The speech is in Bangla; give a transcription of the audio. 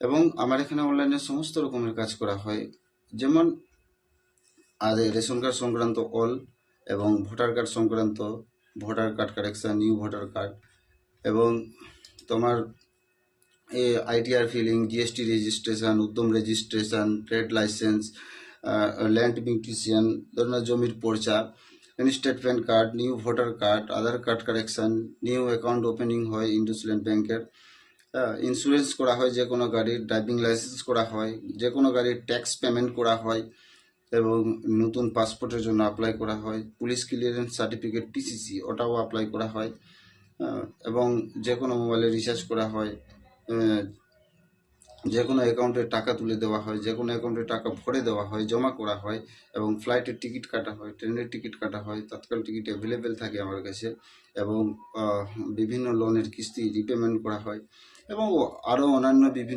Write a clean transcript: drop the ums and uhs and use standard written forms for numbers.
এবং আমার এখানে অনলাইনে সমস্ত রকমের কাজ করা হয়, যেমন রেশন কার্ড সংক্রান্ত অল, এবং ভোটার কার্ড সংক্রান্ত, voter card correction, new voter card, এবং তোমার ITR filing, GST registration, Udyam registration, trade licence, land বিউটিশিয়ান, ধরনের জমির পর্চা, statement card, new voter card, Aadhaar card correction, new account opening হয় ইন্ডাসইন্ড ব্যাংকের, ইন্স্যুরেন্স করা হয় যে কোনো গাড়ির, ড্রাইভিং লাইসেন্স করা হয়, যে কোনো গাড়ির ট্যাক্স পেমেন্ট করা হয়, এবং নতুন পাসপোর্টের জন্য অ্যাপ্লাই করা হয়, পুলিশ ক্লিয়ারেন্স সার্টিফিকেট পিসিসি ওটাও অ্যাপ্লাই করা হয়, এবং যে কোনো মোবাইলে রিচার্জ করা হয়, যে কোনো অ্যাকাউন্টে টাকা তুলে দেওয়া হয়, যে কোনো অ্যাকাউন্টে টাকা ভরে দেওয়া হয়, জমা করা হয়, এবং ফ্লাইটের টিকিট কাটা হয়, ট্রেনের টিকিট কাটা হয়, তৎকাল টিকিট অ্যাভেলেবেল থাকে আমার কাছে, এবং বিভিন্ন লোনের কিস্তি রিপেমেন্ট করা হয়, এবং আরও অন্যান্য বিভিন্ন